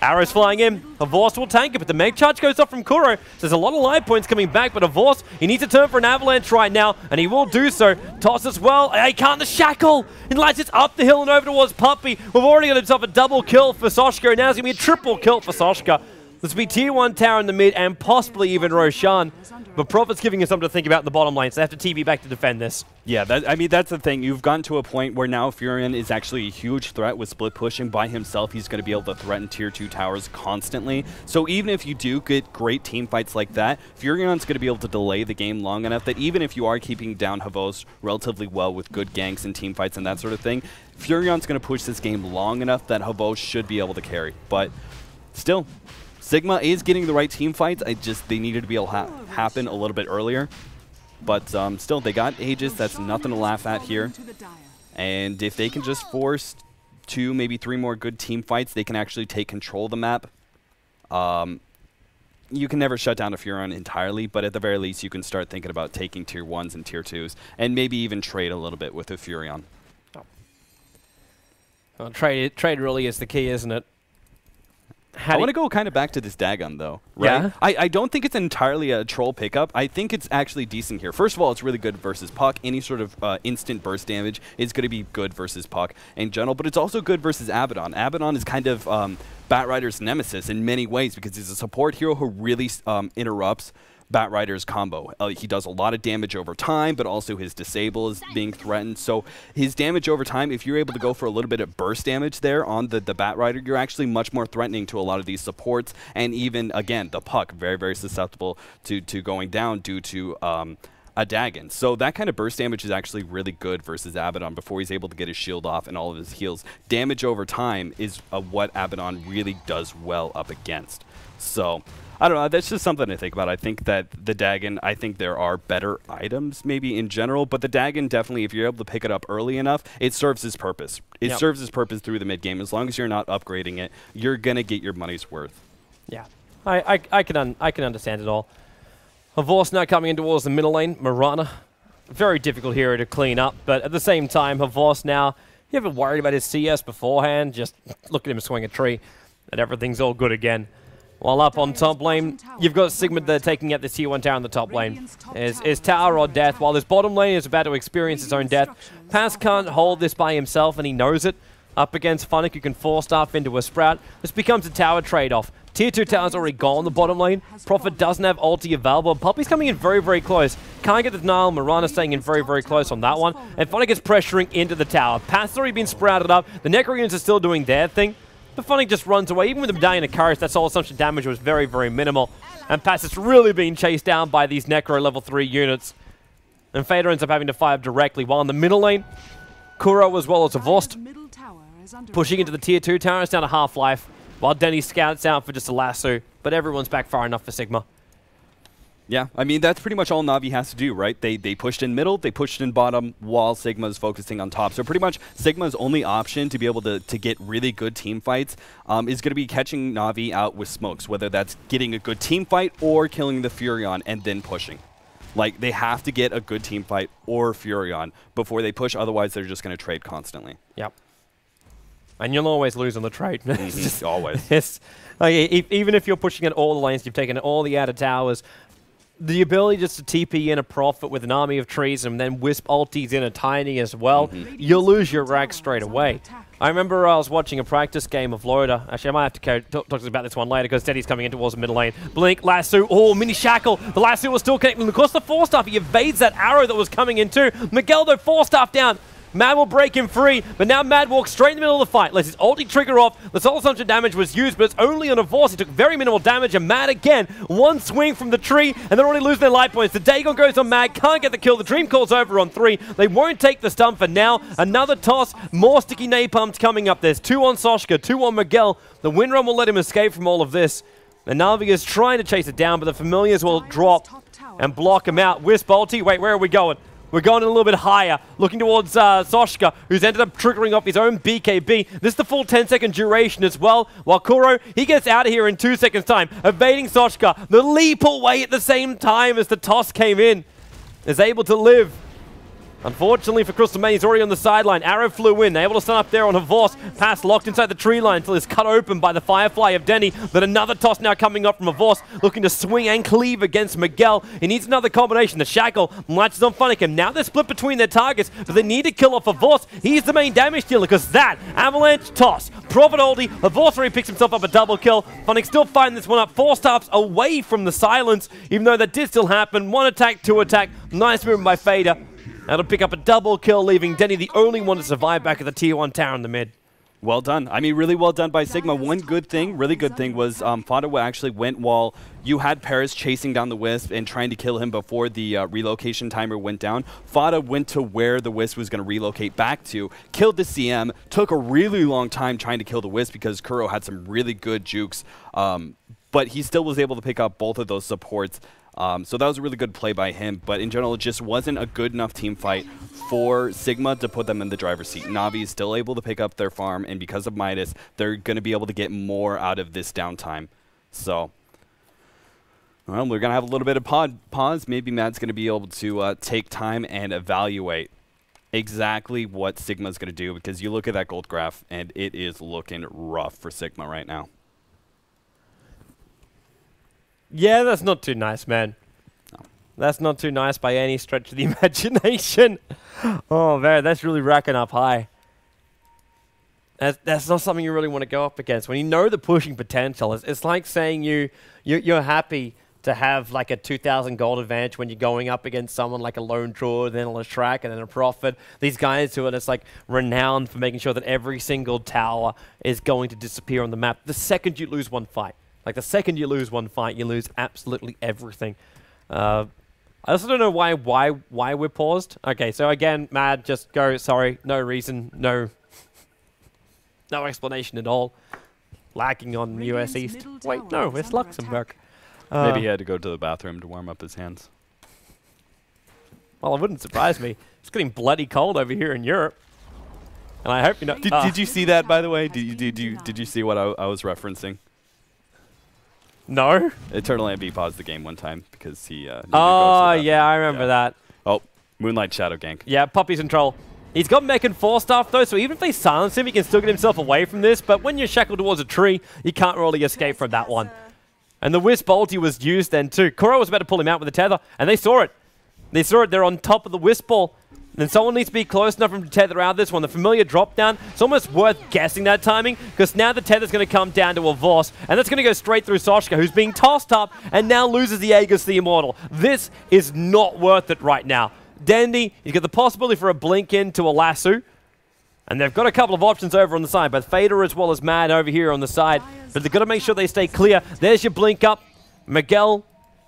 Arrows flying in. Havorst will tank it, but the Meg Charge goes off from Kuro. So there's a lot of life points coming back, but Havorst, he needs to turn for an avalanche right now, and he will do so. Toss as well. He can't. The shackle. And lights it up the hill and over towards Puppy. We've already got himself a double kill for Soshka. Now it's going to be a triple kill for Soshka. This will be tier 1 tower in the mid and possibly even Roshan. But Prophet's giving us something to think about in the bottom lane, so they have to TV back to defend this. Yeah, I mean, that's the thing. You've gotten to a point where now Furion is actually a huge threat with split pushing by himself. He's going to be able to threaten tier 2 towers constantly. So even if you do get great team fights like that, Furion's going to be able to delay the game long enough that even if you are keeping down Havorst relatively well with good ganks and team fights and that sort of thing, Furion's going to push this game long enough that Havorst should be able to carry. But still, Sigma is getting the right team fights. They needed to be able to happen a little bit earlier. But still, they got Aegis. That's nothing to laugh at here. And if they can just force 2, maybe 3 more good team fights, they can actually take control of the map. You can never shut down a Furion entirely, but at the very least, you can start thinking about taking tier 1s and tier 2s, and maybe even trade a little bit with a Furion. Well, trade really is the key, isn't it? I want to go kind of back to this Dagon, though. Right? Yeah? I don't think it's entirely a troll pickup. I think it's actually decent here. First of all, it's really good versus Puck. Any sort of instant burst damage is going to be good versus Puck in general, but it's also good versus Abaddon. Abaddon is kind of Bat Rider's nemesis in many ways because he's a support hero who really interrupts Bat Rider's combo. He does a lot of damage over time, but also his disable is being threatened. So his damage over time, if you're able to go for a little bit of burst damage there on the Bat Rider, you're actually much more threatening to a lot of these supports. And even, again, the Puck, very, very susceptible to going down due to a Dagon. So that kind of burst damage is actually really good versus Abaddon before he's able to get his shield off and all of his heals. Damage over time is what Abaddon really does well up against. So I don't know, that's just something to think about. I think that the Dagon, I think there are better items maybe in general, but the Dagon definitely, if you're able to pick it up early enough, it serves its purpose. It serves its purpose through the mid game. As long as you're not upgrading it, you're going to get your money's worth. Yeah, I can understand it all. Havorst now coming in towards the middle lane. Mirana, very difficult hero to clean up, but at the same time, Havorst now, you ever worried about his CS beforehand? Just look at him swing a tree, and everything's all good again. While up on top lane, you've got Sigma there taking out the tier 1 tower in the top lane. Is tower or death, while this bottom lane is about to experience its own death. Pass can't hold this by himself, and he knows it. Up against Funnick, who can force staff into a Sprout. This becomes a tower trade-off. Tier 2 tower's already gone the bottom lane. Prophet doesn't have ulti available. Puppy's coming in very, very close. Can't get the denial. Mirana staying in very, very close on that one. And Funnick is pressuring into the tower. Path's already been sprouted up. The Necro units are still doing their thing. But Funnick just runs away. Even with him dying in a Curse, that soul assumption damage was very, very minimal. And Pass is really being chased down by these Necro level 3 units. And Fader ends up having to fire directly. While in the middle lane, Kuro as well as Havorst pushing into the tier 2 tower. It's down to half-life. While Denny scouts out for just a lasso. But everyone's back far enough for Sigma. Yeah, I mean, that's pretty much all Navi has to do, right? They pushed in middle, they pushed in bottom, while Sigma's focusing on top. So pretty much Sigma's only option to be able to get really good team fights is going to be catching Navi out with smokes, whether that's getting a good team fight or killing the Furion and then pushing. Like, they have to get a good team fight or Furion before they push, otherwise they're just going to trade constantly. Yep. And you'll always lose on the trade. Always. It's, like, even if you're pushing at all the lanes, you've taken all the outer towers, the ability just to TP in a Prophet with an army of trees and then Wisp ultis in a Tiny as well, you'll lose your rack straight away. I remember I was watching a practice game of Loda. Actually, I might have to talk to us about this one later because Steady's coming in towards the middle lane. Blink, lasso, mini shackle. The lasso was still connecting. Of course, the 4-staff, he evades that arrow that was coming in too. Miguel, though, 4-staff down. Mad will break him free, but now Mad walks straight in the middle of the fight. Lets his ulti trigger off. The soul assumption damage was used, but it's only on a Vorce. He took very minimal damage, and Mad again, one swing from the tree, and they're already losing their life points. The Dagon goes on Mad, can't get the kill. The Dream Call's over on 3. They won't take the stun for now. Another toss, more sticky napalms coming up. There's 2 on Soshka, 2 on Miguel. The Windrun will let him escape from all of this. And NaVi is trying to chase it down, but the Familiars will drop and block him out. Wisp ulti, wait, where are we going? We're going a little bit higher, looking towards Soshka, who's ended up triggering off his own BKB. This is the full 10-second duration as well, while Kuro, he gets out of here in 2 seconds' time, evading Soshka. The leap away at the same time as the toss came in, is able to live. Unfortunately for Crystal Man, he's already on the sideline. Arrow flew in, able to stun up there on Havorce. Pass locked inside the tree line until it's cut open by the Firefly of Denny. But another toss now coming up from Havorce, looking to swing and cleave against Miguel. He needs another combination. The Shackle latches on Funnican. Now they're split between their targets, but they need to kill off Havorce. He's the main damage dealer because that Avalanche toss. Prophet ulti, Havorce already picks himself up a double kill. Funnic still fighting this one up. 4 stops away from the silence, even though that did still happen. 1 attack, 2 attack. Nice movement by Fader. That'll pick up a double kill, leaving Denny the only one to survive back at the Tier 1 tower in the mid. Well done. I mean, really well done by Sigma. One good thing, really good thing, was Fada actually went while you had Paris chasing down the Wisp and trying to kill him before the relocation timer went down. Fada went to where the Wisp was going to relocate back to, killed the CM, took a really long time trying to kill the Wisp because Kuro had some really good jukes, but he still was able to pick up both of those supports. So that was a really good play by him, but in general, it just wasn't a good enough team fight for Sigma to put them in the driver's seat. NaVi is still able to pick up their farm, and because of Midas, they're going to be able to get more out of this downtime. So, well, we're going to have a little bit of pause. Maybe Mad's going to be able to take time and evaluate exactly what Sigma's going to do, because you look at that gold graph, and it is looking rough for Sigma right now. Yeah, that's not too nice, man. No. That's not too nice by any stretch of the imagination. Oh, man, that's really racking up high. That's not something you really want to go up against. When you know the pushing potential, it's like saying you're happy to have like a 2,000 gold advantage when you're going up against someone like a Lone Draw, then a Lashrak, and then a Prophet. These guys who are just like renowned for making sure that every single tower is going to disappear on the map the second you lose one fight. Like, the second you lose one fight, you lose absolutely everything. I also don't know why we're paused. Okay, so again, Mad, just go, sorry, no reason, no explanation at all. Lacking on US East. Wait, no, it's Luxembourg. Maybe he had to go to the bathroom to warm up his hands. Well, it wouldn't surprise me. It's getting bloody cold over here in Europe. And I hope you know... Did you see that, by the way? Did you see what I was referencing? No. Eternal MB paused the game one time because he... oh, yeah, I remember that. Oh, Moonlight Shadow gank. Yeah, Puppy's in troll. He's got mech and 4 stuff, though, so even if they silence him, he can still get himself away from this. But when you're shackled towards a tree, you can't really escape from that one. And the Wisp ulti was used then, too. Kuro was about to pull him out with a tether, and they saw it. They saw it. They're on top of the Wisp ball. Then someone needs to be close enough for him to tether out this one. The familiar drop down, it's almost worth guessing that timing, because now the tether's going to come down to a Voss, and that's going to go straight through Soshka, who's being tossed up and now loses the Aegis the Immortal. This is not worth it right now. Dandy, he's got the possibility for a blink into a lasso, and they've got a couple of options over on the side, both Fader as well as Mad over here on the side, but they've got to make sure they stay clear. There's your blink up. Miguel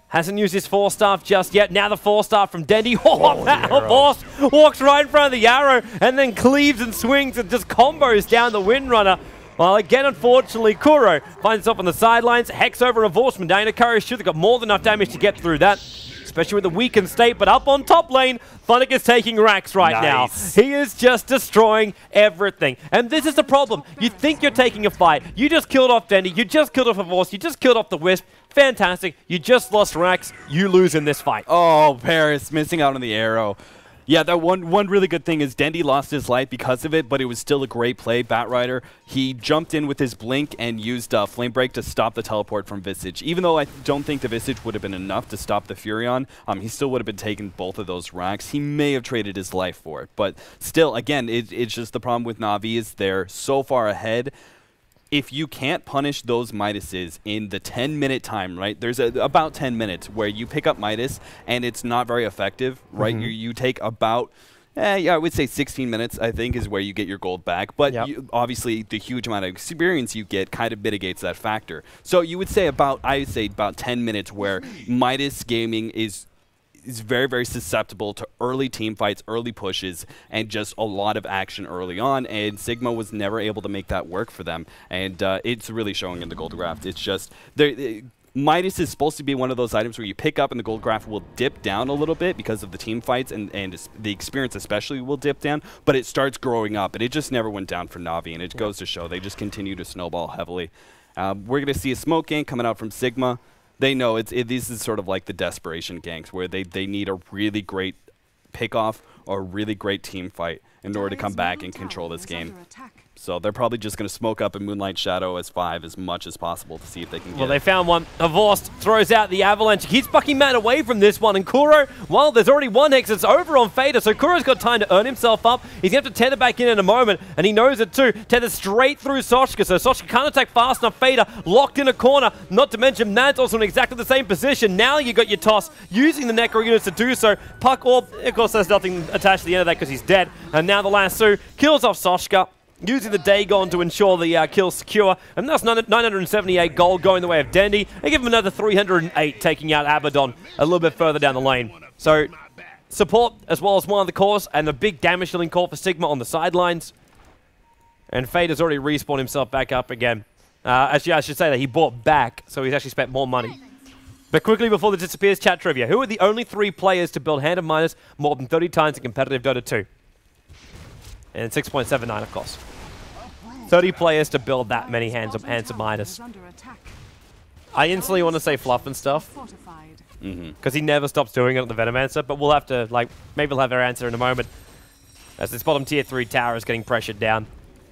hasn't used his 4-star just yet. Now the 4-star from Dendy. Oh, Boss walks right in front of the arrow and then cleaves and swings and just combos down the Windrunner. Well, again, unfortunately, Kuro finds himself on the sidelines. Hex over a Vorce. Medina Courage should have got more than enough damage to get through that, especially with the weakened state. But up on top lane, Funnic is taking racks right now. He is just destroying everything. And this is the problem. You think you're taking a fight. You just killed off Dendy. You just killed off a Vorce. You just killed off the Wisp. Fantastic. You just lost racks. You lose in this fight. Oh, Paris missing out on the arrow. Yeah, that one really good thing is Dendy lost his life because of it, but it was still a great play. Batrider, he jumped in with his blink and used Flame Break to stop the teleport from Visage. Even though I don't think the Visage would have been enough to stop the Furion, he still would have been taking both of those racks. He may have traded his life for it, but still, again, it's just the problem with Na'Vi is they're so far ahead. If you can't punish those Midases in the 10-minute time, right? There's about 10 minutes where you pick up Midas and it's not very effective, right? You take about, yeah, I would say 16 minutes, I think, is where you get your gold back. But obviously, the huge amount of experience you get kind of mitigates that factor. So you would say about, I would say about 10 minutes where Midas gaming is very, very susceptible to early team fights, early pushes, and just a lot of action early on, and Sigma was never able to make that work for them, and it's really showing in the gold graph. It's just, Midas is supposed to be one of those items where you pick up and the gold graph will dip down a little bit because of the team fights, and the experience especially will dip down, but it starts growing up, and it just never went down for Na'Vi, and it goes to show they just continue to snowball heavily. We're going to see a smoke gank coming out from Sigma. They know this is sort of like the desperation ganks where they need a really great pickoff or a really great team fight in order to come back and control this game. So they're probably just going to smoke up a Moonlight Shadow as 5 as much as possible to see if they can get Well, they found one. Avorst throws out the Avalanche. He's bucking man away from this one. And Kuro, well, there's already one Hex that's over on Fader, so Kuro's got time to earn himself up. He's going to have to tether back in a moment, and he knows it too. Tether straight through Sochka, so Sochka can't attack fast enough. Fader locked in a corner, not to mention Mad's also in exactly the same position. Now you got your toss using the Necro units to do so. Puck Orb, of course, there's nothing attached to the end of that because he's dead. And now the lasso kills off Sochka, using the Dagon to ensure the kill secure, and that's 978 gold going the way of Dendy. They give him another 308, taking out Abaddon a little bit further down the lane. So, support as well as one of the cores, and a big damage dealing call for Sigma on the sidelines. And Fade has already respawned himself back up again. Actually, I should say that he bought back, so he's actually spent more money. But quickly before this disappears, chat trivia. Who are the only 3 players to build Hand of Minus more than 30 times in competitive Dota 2? And 6.79, of course. 30 players to build that many hands of Midas. I instantly want to say Fluff and stuff, because he never stops doing it on the Venomancer, but we'll have to, maybe we'll have our answer in a moment. As this bottom tier 3 tower is getting pressured down.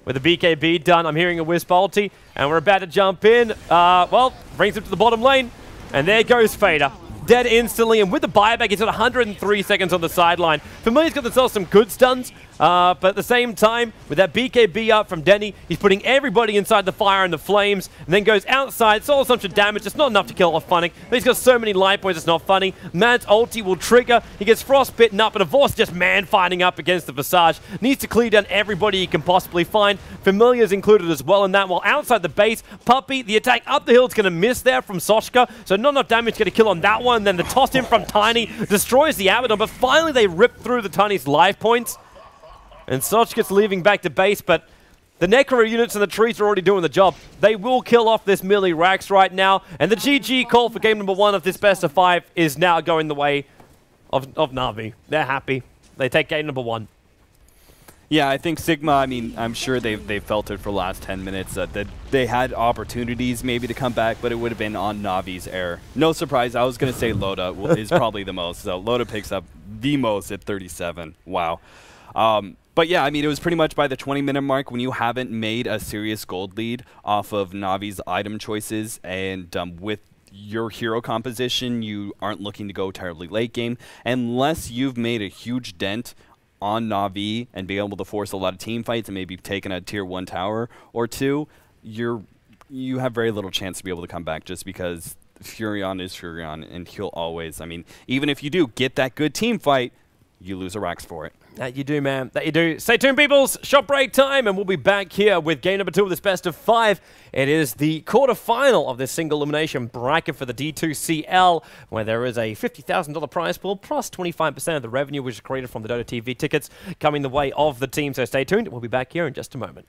With the BKB done, I'm hearing a Wisp ulti, and we're about to jump in. Well, brings him to the bottom lane, and there goes Fader. Dead instantly, and with the buyback, he's got 103 seconds on the sideline. Familiar's got themselves some good stuns, but at the same time, with that BKB up from Denny, he's putting everybody inside the fire and the flames, and then goes outside, solo assumption damage, it's not enough to kill off Funnick, but he's got so many life points, it's not funny. Mad's ulti will trigger, he gets frostbitten up, and Avorst just man-fighting up against the Visage. Needs to clear down everybody he can possibly find. Familiar's included as well in that, while outside the base, Puppy, the attack up the hill is going to miss there from Sochka, so not enough damage to get a kill on that one. And then the toss in from Tiny destroys the Abaddon, but finally they rip through the Tiny's life points. And Sochka's leaving back to base, but the Necro units and the trees are already doing the job. They will kill off this melee Rax right now, and the GG call for game number 1 of this best of 5 is now going the way of Na'Vi. They're happy. They take game number 1. Yeah, I think Sigma, I mean, I'm sure they've felt it for the last 10 minutes that they had opportunities maybe to come back, but it would have been on Navi's error. No surprise, I was going to say Loda is probably the most. So Loda picks up the most at 37. Wow. But yeah, I mean, it was pretty much by the 20-minute mark when you haven't made a serious gold lead off of Navi's item choices, and with your hero composition, you aren't looking to go terribly late game. Unless you've made a huge dent on Na'Vi and be able to force a lot of team fights and maybe taking a tier 1 tower or 2, you have very little chance to be able to come back, just because Furion is Furion, and he'll always, I mean, even if you do get that good team fight, you lose a Rax for it. That you do, man. That you do. Stay tuned, peoples. Shop break time, and we'll be back here with game number 2 of this best of 5. It is the quarterfinal of this single elimination bracket for the D2CL, where there is a $50,000 prize pool plus 25% of the revenue, which is created from the Dota TV tickets, coming the way of the team. So stay tuned. We'll be back here in just a moment.